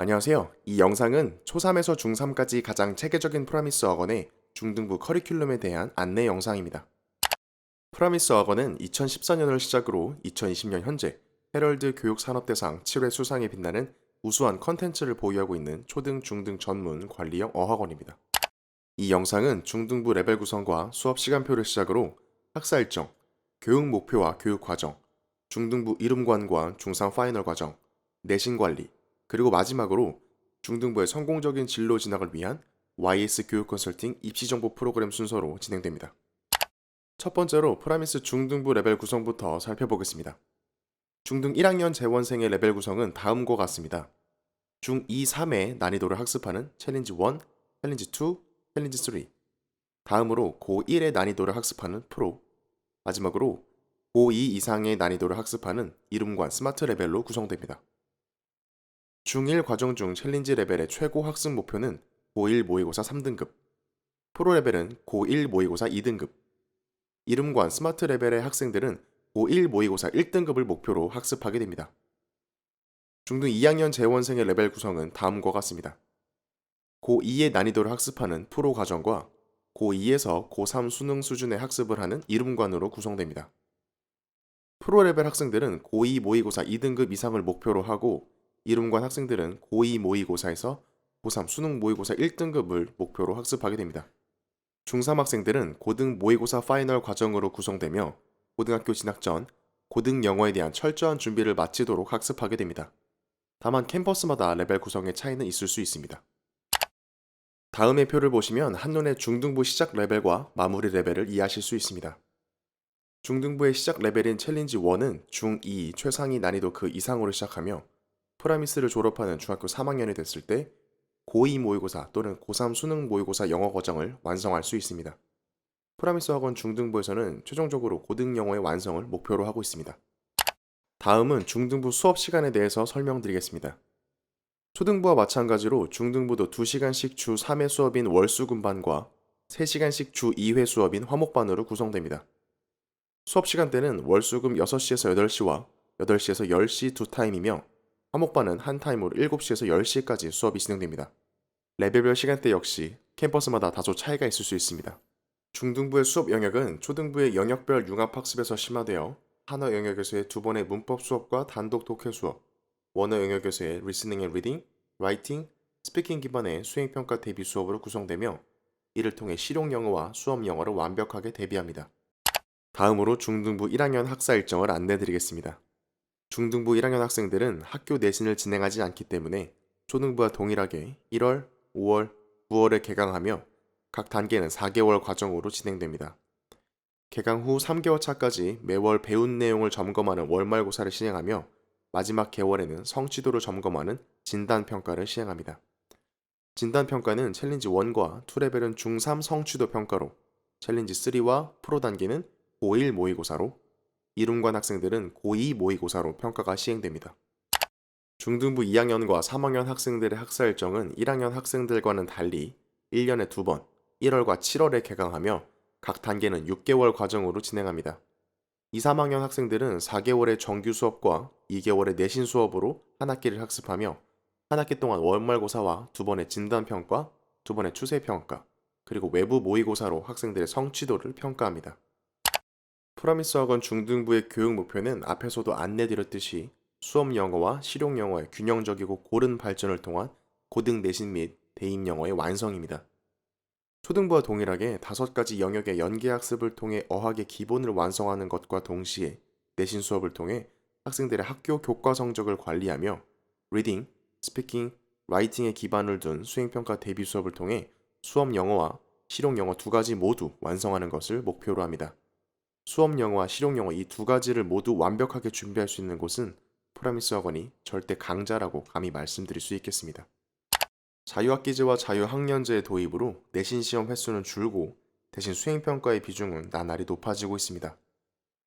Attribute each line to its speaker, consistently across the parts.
Speaker 1: 안녕하세요. 이 영상은 초3에서 중3까지 가장 체계적인 프라미스 어건의 중등부 커리큘럼에 대한 안내 영상입니다. 프라미스 어건은 2014년을 시작으로 2020년 현재 헤럴드 교육산업대상 7회 수상에 빛나는 우수한 컨텐츠를 보유하고 있는 초등, 중등 전문 관리형 어학원입니다. 이 영상은 중등부 레벨 구성과 수업 시간표를 시작으로 학사 일정, 교육 목표와 교육 과정, 중등부 이름관과 중3 파이널 과정, 내신 관리, 그리고 마지막으로 중등부의 성공적인 진로 진학을 위한 YS 교육 컨설팅 입시 정보 프로그램 순서로 진행됩니다. 첫 번째로 프라미스 중등부 레벨 구성부터 살펴보겠습니다. 중등 1학년 재원생의 레벨 구성은 다음과 같습니다. 중2, 3의 난이도를 학습하는 챌린지 1, 챌린지 2, 챌린지 3. 다음으로 고1의 난이도를 학습하는 프로. 마지막으로 고2 이상의 난이도를 학습하는 이름관 스마트 레벨로 구성됩니다. 중1 과정 중 챌린지 레벨의 최고 학습 목표는 고1 모의고사 3등급, 프로 레벨은 고1 모의고사 2등급, 이름관 스마트 레벨의 학생들은 고1 모의고사 1등급을 목표로 학습하게 됩니다. 중등 2학년 재원생의 레벨 구성은 다음과 같습니다. 고2의 난이도를 학습하는 프로 과정과 고2에서 고3 수능 수준의 학습을 하는 이름관으로 구성됩니다. 프로 레벨 학생들은 고2 모의고사 2등급 이상을 목표로 하고 이름관 학생들은 고2 모의고사에서 고3 수능 모의고사 1등급을 목표로 학습하게 됩니다. 중3 학생들은 고등 모의고사 파이널 과정으로 구성되며 고등학교 진학 전 고등 영어에 대한 철저한 준비를 마치도록 학습하게 됩니다. 다만 캠퍼스마다 레벨 구성의 차이는 있을 수 있습니다. 다음의 표를 보시면 한눈에 중등부 시작 레벨과 마무리 레벨을 이해하실 수 있습니다. 중등부의 시작 레벨인 챌린지 1은 중2 최상위 난이도 그 이상으로 시작하며 프라미스를 졸업하는 중학교 3학년이 됐을 때 고2 모의고사 또는 고3 수능 모의고사 영어 과정을 완성할 수 있습니다. 프라미스 학원 중등부에서는 최종적으로 고등 영어의 완성을 목표로 하고 있습니다. 다음은 중등부 수업 시간에 대해서 설명드리겠습니다. 초등부와 마찬가지로 중등부도 2시간씩 주 3회 수업인 월수금반과 3시간씩 주 2회 수업인 화목반으로 구성됩니다. 수업 시간대는 월수금 6시에서 8시와 8시에서 10시 두 타임이며 화목반은 한 타임으로 7시에서 10시까지 수업이 진행됩니다. 레벨별 시간대 역시 캠퍼스마다 다소 차이가 있을 수 있습니다. 중등부의 수업 영역은 초등부의 영역별 융합학습에서 심화되어 한어 영역에서의 2번의 문법 수업과 단독 독해 수업, 원어 영역에서의 리스닝 앤 리딩, 라이팅, 스피킹 기반의 수행평가 대비 수업으로 구성되며 이를 통해 실용 영어와 수업 영어를 완벽하게 대비합니다. 다음으로 중등부 1학년 학사 일정을 안내드리겠습니다. 중등부 1학년 학생들은 학교 내신을 진행하지 않기 때문에 초등부와 동일하게 1월, 5월, 9월에 개강하며 각 단계는 4개월 과정으로 진행됩니다. 개강 후 3개월 차까지 매월 배운 내용을 점검하는 월말고사를 시행하며 마지막 개월에는 성취도를 점검하는 진단평가를 시행합니다. 진단평가는 챌린지 1과 2레벨은 중3 성취도 평가로, 챌린지 3와 프로 단계는 고1 모의고사로, 이름관 학생들은 고2 모의고사로 평가가 시행됩니다. 중등부 2학년과 3학년 학생들의 학사 일정은 1학년 학생들과는 달리 1년에 2번, 1월과 7월에 개강하며 각 단계는 6개월 과정으로 진행합니다. 2, 3학년 학생들은 4개월의 정규 수업과 2개월의 내신 수업으로 한 학기를 학습하며 한 학기 동안 월말고사와 2번의 진단평가, 2번의 추세평가, 그리고 외부 모의고사로 학생들의 성취도를 평가합니다. 프라미스 학원 중등부의 교육 목표는 앞에서도 안내드렸듯이 수업 영어와 실용 영어의 균형적이고 고른 발전을 통한 고등 내신 및 대입 영어의 완성입니다. 초등부와 동일하게 5가지 영역의 연계 학습을 통해 어학의 기본을 완성하는 것과 동시에 내신 수업을 통해 학생들의 학교 교과 성적을 관리하며 리딩, 스피킹, 라이팅에 기반을 둔 수행평가 대비 수업을 통해 수업 영어와 실용 영어 2가지 모두 완성하는 것을 목표로 합니다. 수업 영어와 실용 영어 이 2가지를 모두 완벽하게 준비할 수 있는 곳은 프라미스 학원이 절대 강자라고 감히 말씀드릴 수 있겠습니다. 자유학기제와 자유학년제의 도입으로 내신 시험 횟수는 줄고 대신 수행평가의 비중은 나날이 높아지고 있습니다.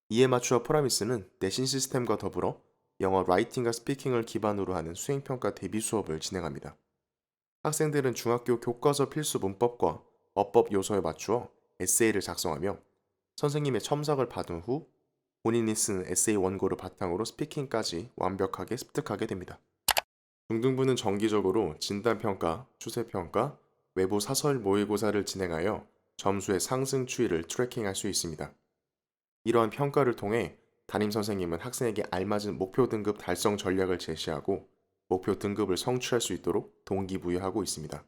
Speaker 1: 이에 맞추어 프라미스는 내신 시스템과 더불어 영어 라이팅과 스피킹을 기반으로 하는 수행평가 대비 수업을 진행합니다. 학생들은 중학교 교과서 필수 문법과 어법 요소에 맞추어 에세이를 작성하며 선생님의 첨삭을 받은 후 본인이 쓴 에세이 원고를 바탕으로 스피킹까지 완벽하게 습득하게 됩니다. 중등부는 정기적으로 진단평가, 추세평가, 외부 사설 모의고사를 진행하여 점수의 상승 추이를 트래킹할 수 있습니다. 이러한 평가를 통해 담임 선생님은 학생에게 알맞은 목표 등급 달성 전략을 제시하고 목표 등급을 성취할 수 있도록 동기부여하고 있습니다.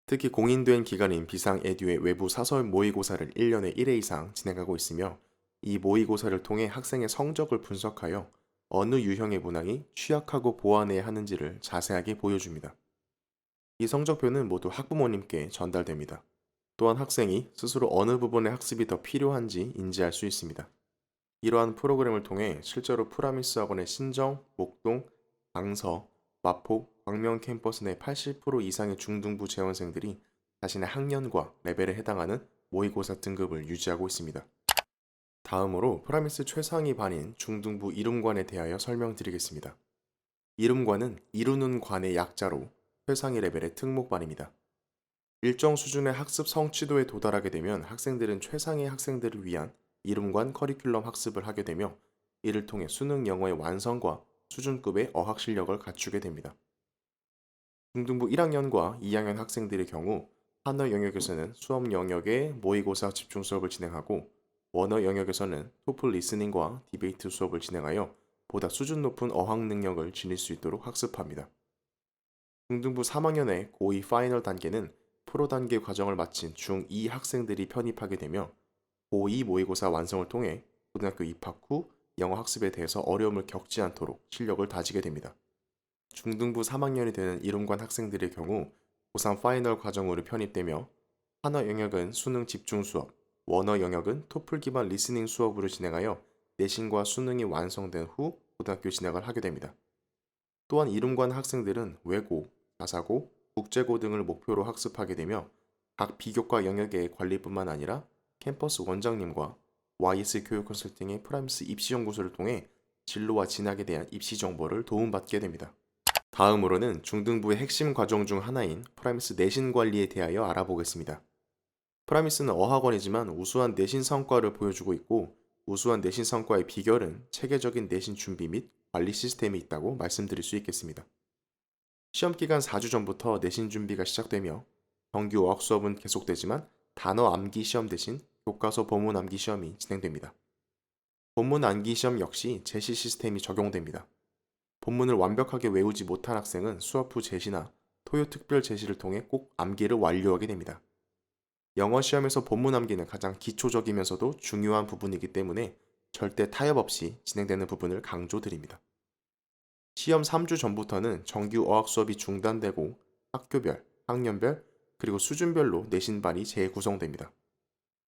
Speaker 1: 특히 공인된 기관인 비상에듀의 외부 사설 모의고사를 1년에 1회 이상 진행하고 있으며 이 모의고사를 통해 학생의 성적을 분석하여 어느 유형의 문항이 취약하고 보완해야 하는지를 자세하게 보여줍니다. 이 성적표는 모두 학부모님께 전달됩니다. 또한 학생이 스스로 어느 부분의 학습이 더 필요한지 인지할 수 있습니다. 이러한 프로그램을 통해 실제로 프라미스 학원의 신정, 목동, 강서, 마포, 광명 캠퍼스 내 80% 이상의 중등부 재원생들이 자신의 학년과 레벨에 해당하는 모의고사 등급을 유지하고 있습니다. 다음으로 프라미스 최상위 반인 중등부 이름관에 대하여 설명드리겠습니다. 이름관은 이루는 관의 약자로 최상위 레벨의 특목반입니다. 일정 수준의 학습 성취도에 도달하게 되면 학생들은 최상위 학생들을 위한 이름관 커리큘럼 학습을 하게 되며 이를 통해 수능 영어의 완성과 수준급의 어학 실력을 갖추게 됩니다. 중등부 1학년과 2학년 학생들의 경우 한어 영역에서는 수업 영역의 모의고사 집중 수업을 진행하고 원어 영역에서는 토플 리스닝과 디베이트 수업을 진행하여 보다 수준 높은 어학 능력을 지닐 수 있도록 학습합니다. 중등부 3학년의 고2 파이널 단계는 프로 단계 과정을 마친 중2 학생들이 편입하게 되며 고2 모의고사 완성을 통해 고등학교 입학 후 영어 학습에 대해서 어려움을 겪지 않도록 실력을 다지게 됩니다. 중등부 3학년이 되는 이름관 학생들의 경우 고3 파이널 과정으로 편입되며 한어 영역은 수능 집중 수업, 원어 영역은 토플 기반 리스닝 수업으로 진행하여 내신과 수능이 완성된 후 고등학교 진학을 하게 됩니다. 또한 이름관 학생들은 외고, 자사고, 국제고 등을 목표로 학습하게 되며 각 비교과 영역의 관리뿐만 아니라 캠퍼스 원장님과 YS 교육 컨설팅의 프라미스 입시연구소를 통해 진로와 진학에 대한 입시 정보를 도움받게 됩니다. 다음으로는 중등부의 핵심 과정 중 하나인 프라미스 내신 관리에 대하여 알아보겠습니다. 프라미스는 어학원이지만 우수한 내신 성과를 보여주고 있고 우수한 내신 성과의 비결은 체계적인 내신 준비 및 관리 시스템이 있다고 말씀드릴 수 있겠습니다. 시험 기간 4주 전부터 내신 준비가 시작되며 정규 어학 수업은 계속되지만 단어 암기 시험 대신 교과서 본문 암기 시험이 진행됩니다. 본문 암기 시험 역시 제시 시스템이 적용됩니다. 본문을 완벽하게 외우지 못한 학생은 수업 후 제시나 토요 특별 제시를 통해 꼭 암기를 완료하게 됩니다. 영어 시험에서 본문 암기는 가장 기초적이면서도 중요한 부분이기 때문에 절대 타협 없이 진행되는 부분을 강조드립니다. 시험 3주 전부터는 정규 어학 수업이 중단되고 학교별, 학년별, 그리고 수준별로 내신반이 재구성됩니다.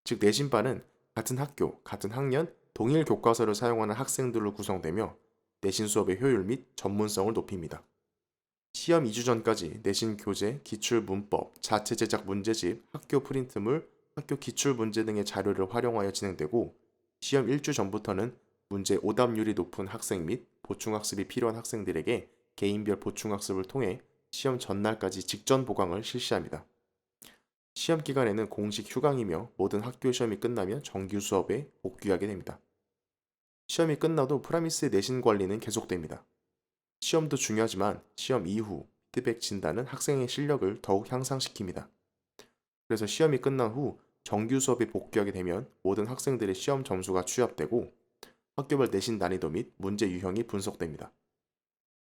Speaker 1: 즉 내신반은 같은 학교, 같은 학년, 동일 교과서를 사용하는 학생들로 구성되며 내신 수업의 효율 및 전문성을 높입니다. 시험 2주 전까지 내신 교재, 기출 문법, 자체 제작 문제집, 학교 프린트물, 학교 기출 문제 등의 자료를 활용하여 진행되고 시험 1주 전부터는 문제 오답률이 높은 학생 및 보충학습이 필요한 학생들에게 개인별 보충학습을 통해 시험 전날까지 직전 보강을 실시합니다. 시험 기간에는 공식 휴강이며 모든 학교 시험이 끝나면 정규 수업에 복귀하게 됩니다. 시험이 끝나도 프라미스의 내신 관리는 계속됩니다. 시험도 중요하지만 시험 이후 피드백 진단은 학생의 실력을 더욱 향상시킵니다. 그래서 시험이 끝난 후 정규 수업에 복귀하게 되면 모든 학생들의 시험 점수가 취합되고 학교별 내신 난이도 및 문제 유형이 분석됩니다.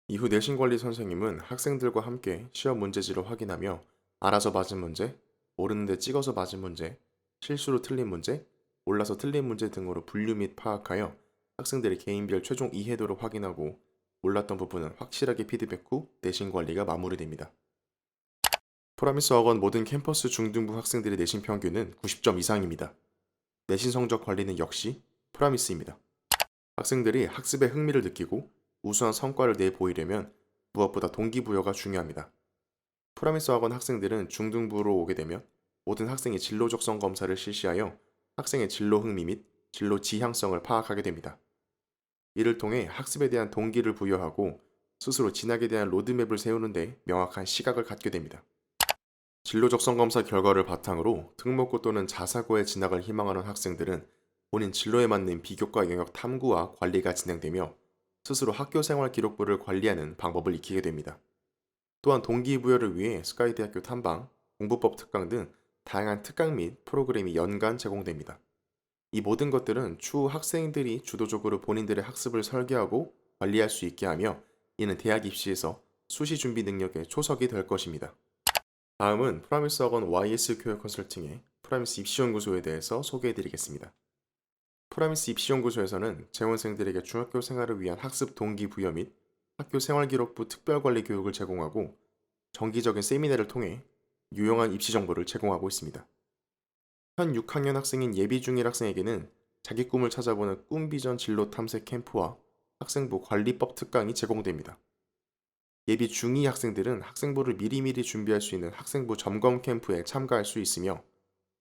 Speaker 1: 이후 내신관리 선생님은 학생들과 함께 시험 문제지를 확인하며 알아서 맞은 문제, 모르는데 찍어서 맞은 문제, 실수로 틀린 문제, 몰라서 틀린 문제 등으로 분류 및 파악하여 학생들의 개인별 최종 이해도를 확인하고 몰랐던 부분은 확실하게 피드백 후 내신 관리가 마무리됩니다. 프라미스 학원 모든 캠퍼스 중등부 학생들의 내신 평균은 90점 이상입니다. 내신 성적 관리는 역시 프라미스입니다. 학생들이 학습에 흥미를 느끼고 우수한 성과를 내보이려면 무엇보다 동기부여가 중요합니다. 프라미스 학원 학생들은 중등부로 오게 되면 모든 학생이 진로 적성 검사를 실시하여 학생의 진로 흥미 및 진로 지향성을 파악하게 됩니다. 이를 통해 학습에 대한 동기를 부여하고 스스로 진학에 대한 로드맵을 세우는 데 명확한 시각을 갖게 됩니다. 진로 적성 검사 결과를 바탕으로 특목고 또는 자사고에 진학을 희망하는 학생들은 본인 진로에 맞는 비교과 영역 탐구와 관리가 진행되며 스스로 학교 생활 기록부를 관리하는 방법을 익히게 됩니다. 또한 동기부여를 위해 스카이대학교 탐방, 공부법 특강 등 다양한 특강 및 프로그램이 연간 제공됩니다. 이 모든 것들은 추후 학생들이 주도적으로 본인들의 학습을 설계하고 관리할 수 있게 하며 이는 대학 입시에서 수시 준비 능력의 초석이 될 것입니다. 다음은 프라미스 학원 YS 교육 컨설팅의 프라미스 입시연구소에 대해서 소개해드리겠습니다. 프라미스 입시연구소에서는 재원생들에게 중학교 생활을 위한 학습 동기부여 및 학교 생활기록부 특별관리 교육을 제공하고 정기적인 세미나를 통해 유용한 입시 정보를 제공하고 있습니다. 현 6학년 학생인 예비 중1 학생에게는 자기 꿈을 찾아보는 꿈비전 진로 탐색 캠프와 학생부 관리법 특강이 제공됩니다. 예비 중2 학생들은 학생부를 미리미리 준비할 수 있는 학생부 점검 캠프에 참가할 수 있으며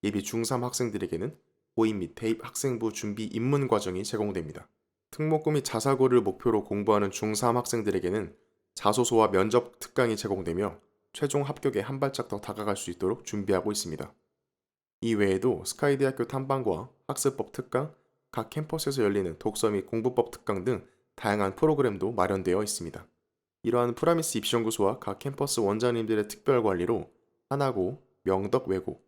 Speaker 1: 예비 중3 학생들에게는 고입 및 대입 학생부 준비 입문 과정이 제공됩니다. 특목고 및 자사고를 목표로 공부하는 중3 학생들에게는 자소서와 면접 특강이 제공되며 최종 합격에 한 발짝 더 다가갈 수 있도록 준비하고 있습니다. 이 외에도 스카이대학교 탐방과 학습법 특강, 각 캠퍼스에서 열리는 독서 및 공부법 특강 등 다양한 프로그램도 마련되어 있습니다. 이러한 프라미스 입시연구소와 각 캠퍼스 원장님들의 특별 관리로 하나고, 명덕외고,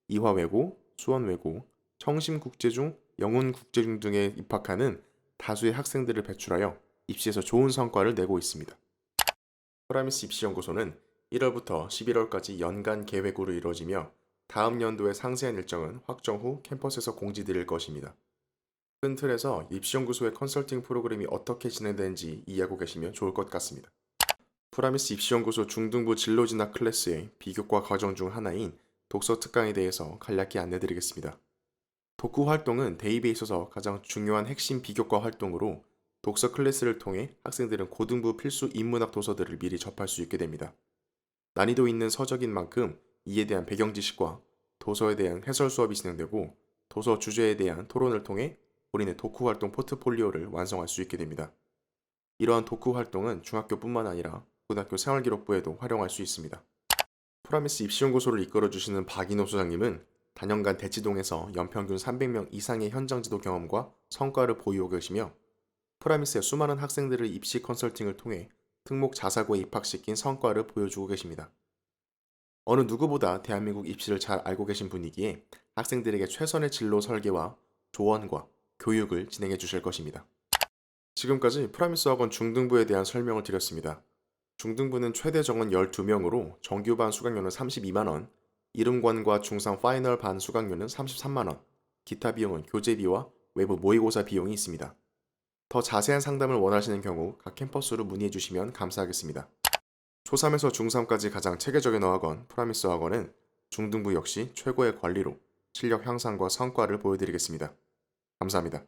Speaker 1: 이화외고, 수원외고, 청심국제중, 영훈국제중 등에 입학하는 다수의 학생들을 배출하여 입시에서 좋은 성과를 내고 있습니다. 프라미스 입시연구소는 1월부터 11월까지 연간 계획으로 이루어지며 다음 연도의 상세한 일정은 확정 후 캠퍼스에서 공지드릴 것입니다. 큰 틀에서 입시연구소의 컨설팅 프로그램이 어떻게 진행되는지 이해하고 계시면 좋을 것 같습니다. 프라미스 입시연구소 중등부 진로진학 클래스의 비교과 과정 중 하나인 독서 특강에 대해서 간략히 안내드리겠습니다. 독후 활동은 대입에 있어서 가장 중요한 핵심 비교과 활동으로 독서 클래스를 통해 학생들은 고등부 필수 인문학 도서들을 미리 접할 수 있게 됩니다. 난이도 있는 서적인 만큼 이에 대한 배경 지식과 도서에 대한 해설 수업이 진행되고 도서 주제에 대한 토론을 통해 본인의 독후 활동 포트폴리오를 완성할 수 있게 됩니다. 이러한 독후 활동은 중학교뿐만 아니라 고등학교 생활기록부에도 활용할 수 있습니다. 프라미스 입시연구소를 이끌어주시는 박인호 소장님은 단연간 대치동에서 연평균 300명 이상의 현장 지도 경험과 성과를 보이고 계시며 프라미스의 수많은 학생들을 입시 컨설팅을 통해 특목 자사고에 입학시킨 성과를 보여주고 계십니다. 어느 누구보다 대한민국 입시를 잘 알고 계신 분이기에 학생들에게 최선의 진로 설계와 조언과 교육을 진행해 주실 것입니다. 지금까지 프라미스 학원 중등부에 대한 설명을 드렸습니다. 중등부는 최대 정원 12명으로 정규반 수강료는 32만원, 이름관과 중3 파이널 반 수강료는 33만원, 기타 비용은 교재비와 외부 모의고사 비용이 있습니다. 더 자세한 상담을 원하시는 경우 각 캠퍼스로 문의해 주시면 감사하겠습니다. 초3에서 중3까지 가장 체계적인 어학원 프라미스 학원은 중등부 역시 최고의 관리로 실력 향상과 성과를 보여드리겠습니다. 감사합니다.